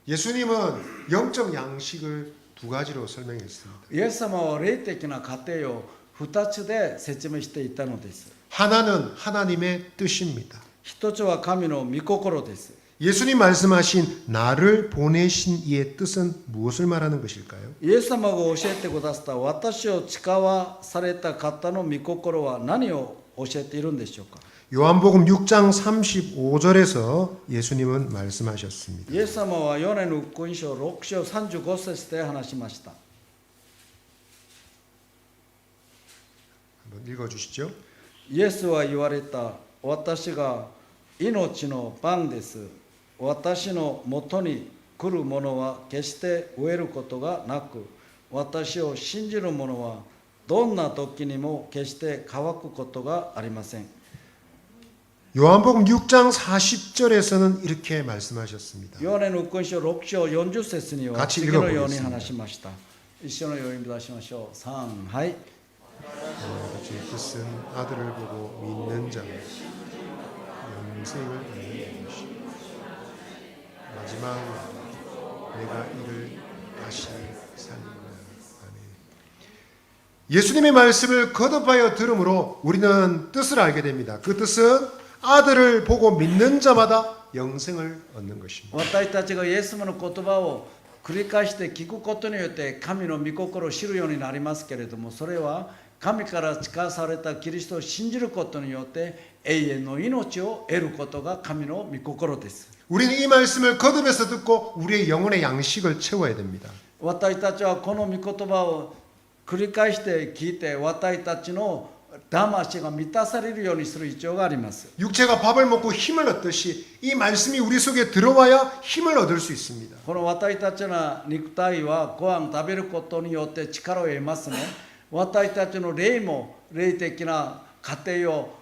예수님은 영적 양식을 두 가지로 설명했습니다. イエス様は霊的な過程を2つで説明していたのです。 하나는 하나님의 뜻입니다. 一つは神の御心です。 예수님 말씀하신 나를 보내신 이의 뜻은 무엇을 말하는 것일까요? イエス様が教えてくださった私を使わされた方の御心は何を教えているんでしょうか。 요한복음 6장 35절에서 예수님은 말씀하셨습니다. イエス様はヨハネの福音書6章35節で話しました。 한번 읽어주시죠. イエスは言われた。私が命のパンです。私のもとに来る者は決して飢えることがなく、私を信じる者はどんな時にも決して乾くことがありません。 요한복음 6장 40절에서는 이렇게 말씀하셨습니다. ヨハネの福音書6章40節には 같이 次のように 읽어보겠습니다. 話しました。一緒のように出しましょう。3、はい。 주의 뜻은 아들을 보고 믿는 자가 영생을 얻는 것이요 마지막 내가 이를 다시 살리리라. 아멘. 예수님의 말씀을 거듭하여 들음으로 우리는 뜻을 알게 됩니다. 그 뜻은 아들을 보고 믿는 자마다 영생을 얻는 것입니다. 私たちがイエス様の言葉を繰り返して聞くことによって神の御心を知るようになりますけれども、それは神から誓わされたキリストを信じることによって永遠の命を得ることが神の御心です。 우리는 이 말씀을 거듭해서 듣고 우리의 영혼의 양식을 채워야 됩니다. 私たちはこの御言葉を繰り返して聞いて、私たちの魂が満たされるようにする必要があります。 육체가 밥을 먹고 힘을 얻듯이 이 말씀이 우리 속에 들어와야 힘을 얻을 수 있습니다. この私たちの肉体はご飯食べることによって力を得ますね。私たちの霊も霊的な過程を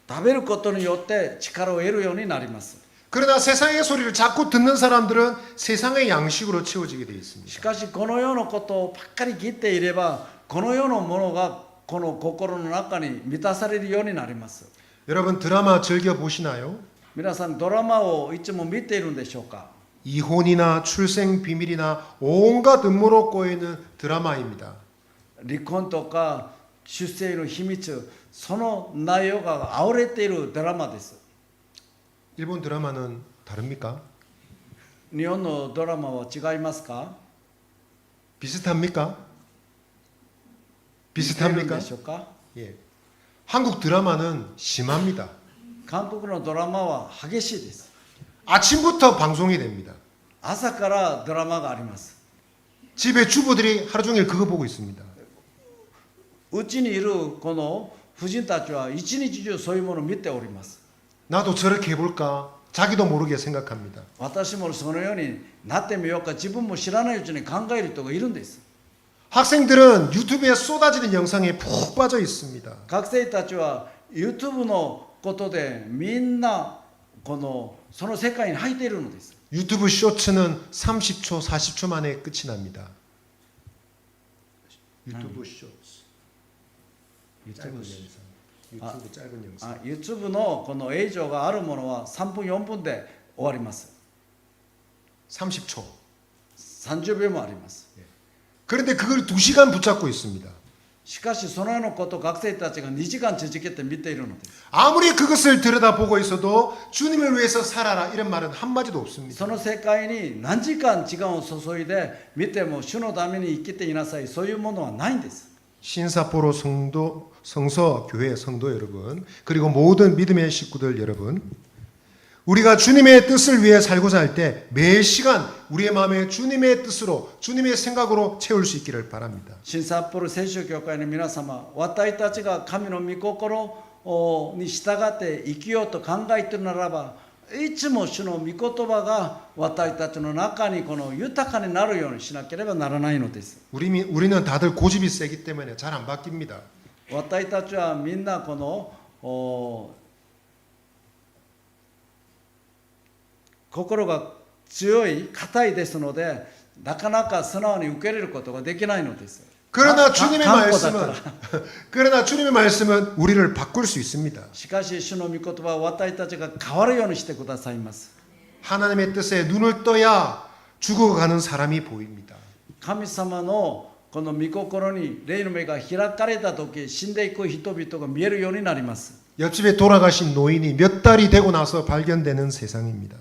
食べることによって力を得るようになります。 그러나 세상의 소리를 자꾸 듣는 사람들은 세상의 양식으로 채워지게 되어 있습니다. しかしこの世のことばっかり聞いていれば、この世のものがこの心の中に満たされるようになります。 여러분 드라마 즐겨 보시나요? 皆さんドラマをいつも見ているんでしょうか。 이혼이나 출생 비밀이나 온갖 음모로 꼬이는 드라마입니다. 離婚とか出生の秘密、その内容があふれているドラマです。 일본 드라마는 다릅니까? 日本のドラマは違いますか？ 비슷합니까? 似てるん 비슷합니까? でしょうか？ 예. 한국 드라마는 심합니다. 韓国のドラマは激しいです。 아침부터 방송이 됩니다. 朝からドラマがあります。 집에 주부들이 하루 종일 그거 보고 있습니다. うちにいるこの婦人たちは一日中そういうものを見ております。 나도 저렇게 해볼까? 자기도 모르게 생각합니다. 私もそのようになってみようか、自分も知らないうちに考える人がいるんです。 학생들은 유튜브에 쏟아지는 영상에 푹 빠져 있습니다. 学生たちは YouTube のことでみんなその世界に入っているのです。 유튜브 쇼츠는 30초, 40초 만에 끝이 납니다. 유튜브 쇼츠. 짧은 영상. 유튜브 짧은 영상. YouTube のこの映像があるものは3分4分で終わります。 30초. 30秒もあります。 그런데 그걸 2시간 붙잡고 있습니다. しかしそのようなことを学生たちが2時間続けて見ているのです。 아무리 그것을 들여다보고 있어도 주님을 위해서 살아라 이런 말은 한마디도 없습니다. その世界に何時間時間を注いで見ても主のために生きていなさい、そういうものはないんです。 신사포로 성서 교회 성도 여러분, 그리고 모든 믿음의 식구들 여러분, 우리가 주님의 뜻을 위해 살고자 할 때 매 시간 우리의 마음에 주님의 뜻으로 주님의 생각으로 채울 수 있기를 바랍니다. 新札幌聖書教会の皆様、私たちが神の御心に従って生きようと考えているならば、いつも主の御言葉が私たちの中にこの豊かになるようにしなければならないのです。 우리는 다들 고집이 세기 때문에 잘 안 바뀝니다. 私たちはみんなこの心が強い硬いですので、なかなか素直に受け入れることができないのです。 그러나 주님의 頑固だか 말씀은 ら。 그러나 주님의 말씀은 우리를 바꿀 수 있습니다. しかし主の御言葉は私たちが変わるようにしてくださいます。 하나님의 뜻에 눈을 떠야 죽어가는 사람이 보입니다. 神様のこの御心に霊の目が開かれた時、死んでいく人々が見えるようになります。 옆집에 돌아가신 노인이 몇 달이 되고 나서 발견되는 세상입니다.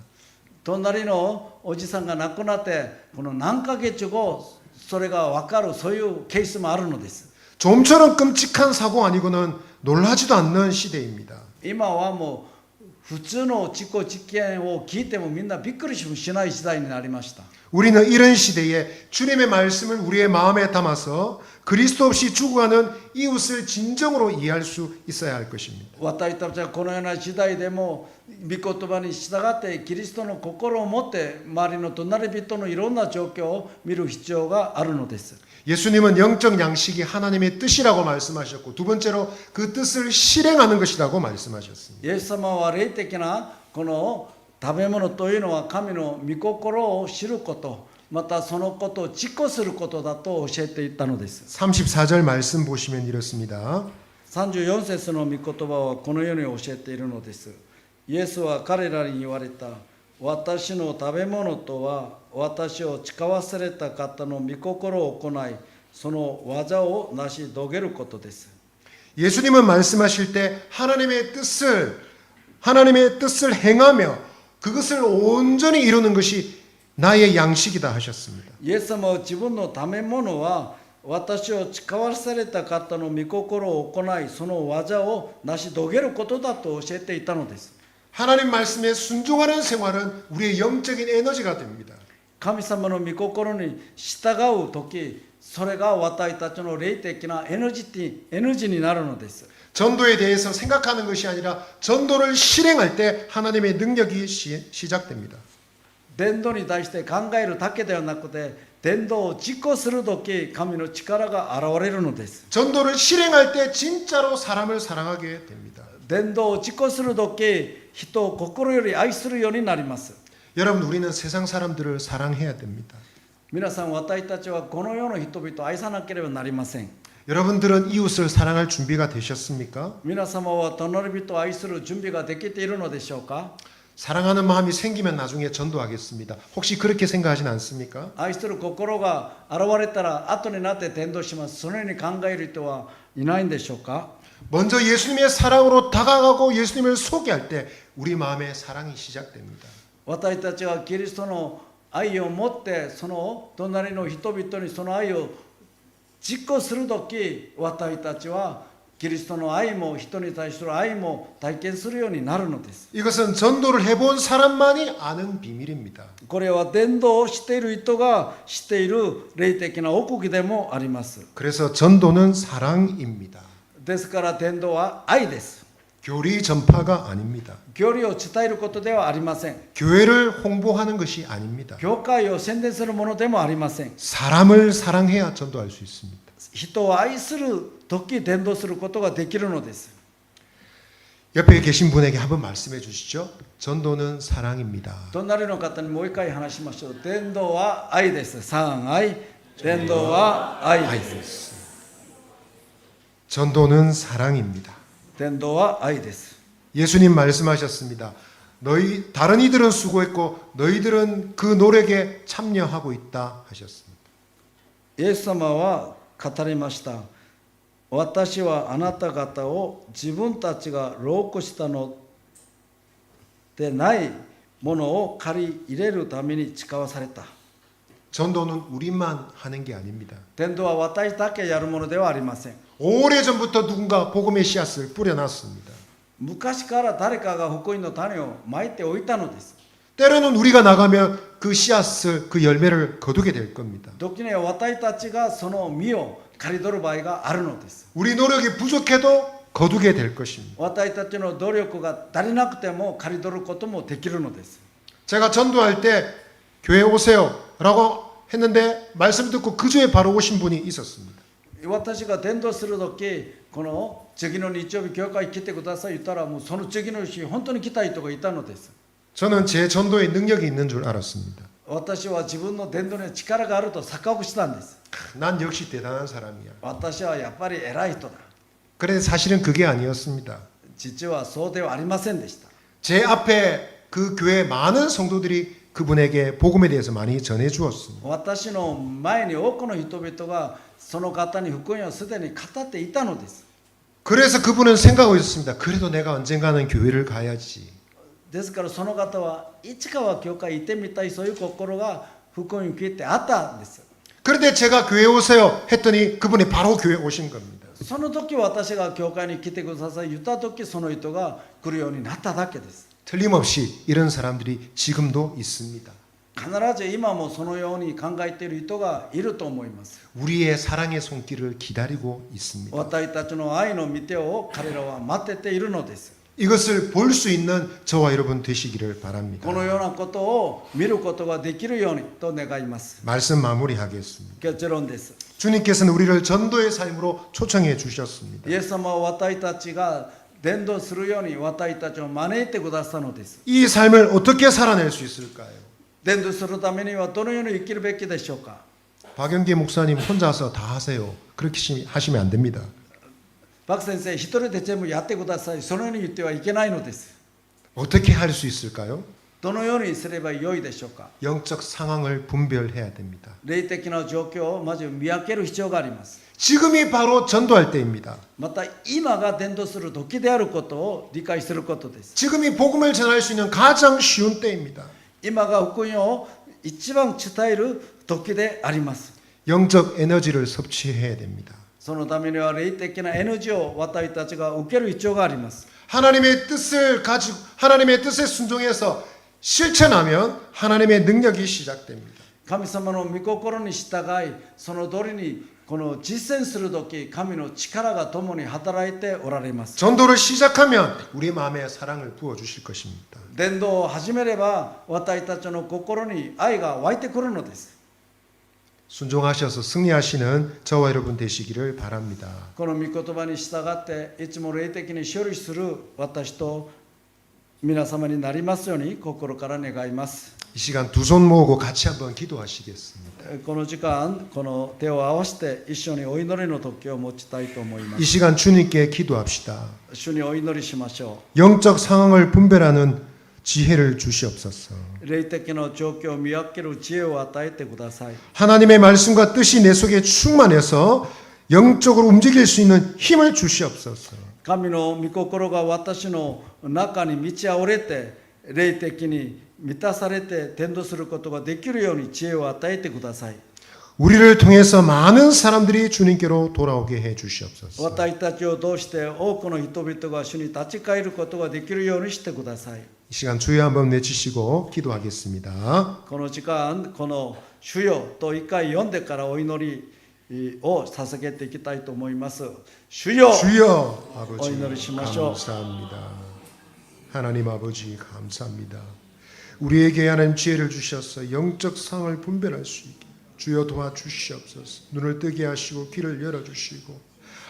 隣のおじさんが亡くなってこの何ヶ月後それが分かるそういうケースもあるのです。 좀처럼 끔찍한 사고 아니고는 놀라지도 않는 시대입니다. 今はもう普通の事故事件を聞いてもみんなびっくりしない時代になりました。 우리는 이런 시대에 주님의 말씀을 우리의 마음에 담아서 그리스도 없이 죽어가는 이웃을 진정으로 이해할 수 있어야 할 것입니다. 私たちはこのような時代でも御言葉に従ってキリストの心を持って周りの隣人のいろんな状況を見る必要があるのです。 예수님은 영적 양식이 하나님의 뜻이라고 말씀하셨고 두 번째로 그 뜻을 실행하는 것이라고 말씀하셨습니다. イエス様は霊的なこの食べ物というのは神の御心を知ること、またそのことを実行することだと教えていったのです。 34절 말씀 보시면 이렇습니다. 34節の御言葉はこのように教えているのです。イエスは彼らに言われた。私の食べ物とは私を誓わされた方の御心を行いその技を成し遂げることです。 예수님은 말씀하실 때 하나님의 뜻을 행하며 그것을 온전히 이루는 것이 나의 양식이다 하셨습니다. イエス様は自分の食べ物は私を誓わされた方の御心を行いその技を成し遂げることだと教えていたのです。 하나님 말씀에 순종하는 생활은 우리의 영적인 에너지가 됩니다. 神様の御心に従うときそれが私たちの霊的なエネルギーになるのです。 전도에 대해서 생각하는 것이 아니라 전도를 실행할 때 하나님의 능력이 시작됩니다. 伝道に対して考えるだけではなくて伝道を実行するとき神の力が現れるのです。 전도를 실행할 때 진짜로 사람을 사랑하게 됩니다. 伝道を実行するとき人を心より愛するようになります。 여러분 우리는 세상 사람들을 사랑해야 됩니다. 皆さん私たちはこの世の人々を愛さなければなりません。 여러분들은 이웃을 사랑할 준비가 되셨습니까? 皆様は隣人を愛する準備ができているのでしょうか。 사랑하는 마음이 생기면 나중에 전도하겠습니다. 혹시 그렇게 생각하진 않습니까? 愛する心が現れたら後になって伝道します。そのように考える人はいないんでしょうか。 먼저 예수님의 사랑으로 다가가고 예수님을 소개할 때 우리 마음에 사랑이 시작됩니다. 私たちはキリストの愛を持ってその隣の人々にその愛を実行するとき私たちはキリストの愛も人に対する愛も体験するようになるのです。 이것은 전도를 해본 사람만이 아는 비밀입니다. これは伝道をしている人がしている霊的な奥義でもあります。 그래서 전도는 사랑입니다. ですから伝道は愛です。 교리 전파가 아닙니다. 教理を伝えることではありません。 교회를 홍보하는 것이 아닙니다. 教会を宣伝するものでもありません。 사람을 사랑해야 전도할 수 있습니다. 人を愛する時伝道することができるのです。 옆에 계신 분에게 한번 말씀해 주시죠. 전도는 사랑입니다. 隣の方にもう一回話しましょう。伝道は愛です。三愛。伝道は愛です。 전도는 사랑입니다. 伝道は愛です。 예수님 말씀하셨습니다. 다른 이들은 수고했고 너희들은 그 노력에 참여하고 있다 하셨습니다. イエス様は語りました。私はあなた方を自分たちが労苦したのでないものを借り入れるために誓わされた。 전도는 우리만 하는 게 아닙니다. 伝道は私だけやるものではありません。 오래전부터 누군가 복음의 씨앗을 뿌려놨습니다. 昔から誰かが福音の種をまいておいたのです。 때로는 우리가 나가면 그 씨앗을 그 열매를 거두게 될 겁니다. 時には私たちがその実を刈り取る場合があるのです。 우리 노력이 부족해도 거두게 될 것입니다. 私たちの努力が足りなくても刈り取ることもできるのです。 제가 전도할 때 교회 오세요 라고 했는데 말씀 듣고 그 주에 바로 오신 분이 있었습니다. 私が伝道するとき、この次の日曜日教会来てください言ったらもうその次の日本当に来た人がいたのです。 저는 제 전도에 능력이 있는 줄 알았습니다. 私は自分の伝道に力があると錯覚したんです。 난 역시 대단한 사람이야. 私はやっぱり偉い人だ。 그런데 사실은 그게 아니었습니다. 実はそうではありませんでした。 제 앞에 그 교회 많은 성도들이 그분에게 복음에 대해서 많이 전해 주었습니다. 私の前に多くの人々がその方に福音をすでに語っていたのです。 그래서 그분은 생각하고 있었습니다. 그래도 내가 언젠가는 교회를 가야지. ですからその方はいつかは教会行ってみたい、そういう心が福音を聞いてあったんです。 그런데 제가 교회 오세요 했더니 그분이 바로 교회 오신 겁니다. その時私が教会に来てください言った時、その人が来るようになっただけです。 틀림없이 이런 사람들이 지금도 있습니다. 必ず今もそのように考えている人がいると思います。 우리의 사랑의 손길을 기다리고 있습니다. 私たちの愛の御手を彼らは待ってているのです。 이것을 볼 수 있는 저와 여러분 되시기를 바랍니다. このようなことを見ることができるようにと願います。 말씀 마무리하겠습니다. 結論です。 주님께서는 우리를 전도의 삶으로 초청해 주셨습니다. イエス様は私たちが伝道するように私たちを招いてくださったのです。 이 삶을 어떻게 살아낼 수 있을까요? 伝道するためにはどのように生きるべきでしょうか。 박영기 목사님 혼자서 다 하세요. 그렇게 하시면 안 됩니다. バク先生一人で全部やってください、そのように言ってはいけないのです。 어떻게 할 수 있을까요? どのようにすればよいでしょうか。 영적 상황을 분별해야 됩니다. 霊的な状況をまず見分ける必要があります。 지금이 바로 전도할 때입니다. また今が伝道する時であることを理解することです。 지금이 복음을 전할 수 있는 가장 쉬운 때입니다. 今が福音を一番伝える時であります。 영적 에너지를 섭취해야 됩니다. そのためには霊的なエネルギーを私たちが受ける必要があります。 하나님의 뜻을 가지고 하나님의 뜻에 순종해서 실천하면 하나님의 능력이 시작됩니다. 神様の御心に従い、その通りにこの実践するとき、神の力が共に働いておられます。 전도를 시작하면 우리 마음에 사랑을 부어 주실 것입니다. 伝道を始めれば私たちの心に愛が湧いてくるのです。 순종하셔서 승리하시는 저와 여러분 되시기를 바랍니다. この御言葉に従っていつも霊的に処理する私と皆様になりますように心から願います。 이 시간 두 손 모으고 같이 한번 기도하시겠습니다. この時間、この手を合わせて一緒にお祈りの時を持ちたいと思いま 이 す。 시간 주님께 기도합시다. 主にお祈りしましょ 영적 상황을 분별하는 지혜를 주시옵소서. う。霊的な状況を見分ける知恵を与えてください。 하나님의 말씀과 뜻이 내 속에 충만해서 영적으로 움직일 수 있는 힘을 주시옵소서. 神の御心が私の中に満ち溢れて、霊的に満たされて伝道することができるように知恵を与えてください。 우리를 통해서 많은 사람들이 주님께로 돌아오게 해 주시옵소서. 私たちを通して多くの人々が主に立ち返ることができるようにしてください。 이 시간 주여 한번 외치시고 기도하겠습니다. この時間、この主よと一回読んでからお祈りを捧げていきたいと思います。主よ、 주여 아버지 오늘 심하셔. 감사합니다. 하나님 아버지 감사합니다. 우리에게 하나님 지혜를 주셔서 영적 상을 분별할 수 있게 주여 도와주시옵소서. 눈을 뜨게 하시고 귀를 열어주시고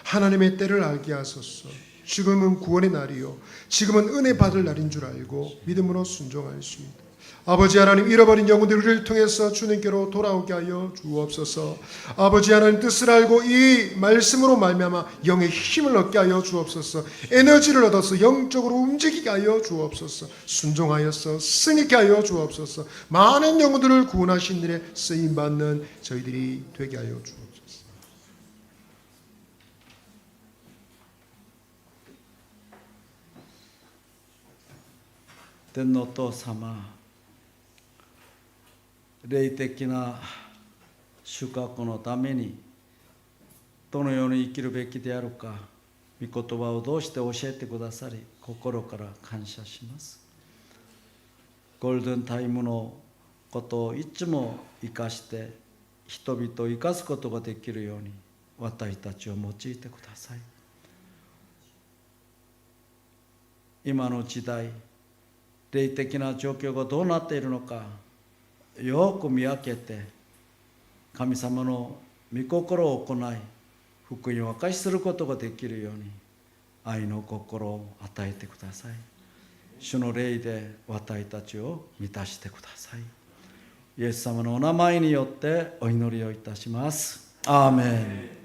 하나님의 때를 알게 하소서. 지금은 구원의 날이요 지금은 은혜 받을 날인 줄 알고 믿음으로 순종할 수 있다. 아버지 하나님 잃어버린 영혼들을 통해서 주님께로 돌아오게 하여 주옵소서. 아버지 하나님 뜻을 알고 이 말씀으로 말미암아 영의 힘을 얻게 하여 주옵소서. 에너지를 얻어서 영적으로 움직이게 하여 주옵소서. 순종하여서 승리케 하여 주옵소서. 많은 영혼들을 구원하신 일에 쓰임받는 저희들이 되게 하여 주옵소서. 天のお父様、霊的な収穫のためにどのように生きるべきであるか、御言葉をどうして教えてくださり、心から感謝します。ゴールデンタイムのことをいつも生かして人々を生かすことができるように私たちを用いてください。今の時代、霊的な状況がどうなっているのかよく見分けて、神様の御心を行い福音を明かしすることができるように愛の心を与えてください。主の霊で私たちを満たしてください。イエス様のお名前によってお祈りをいたします。アーメン。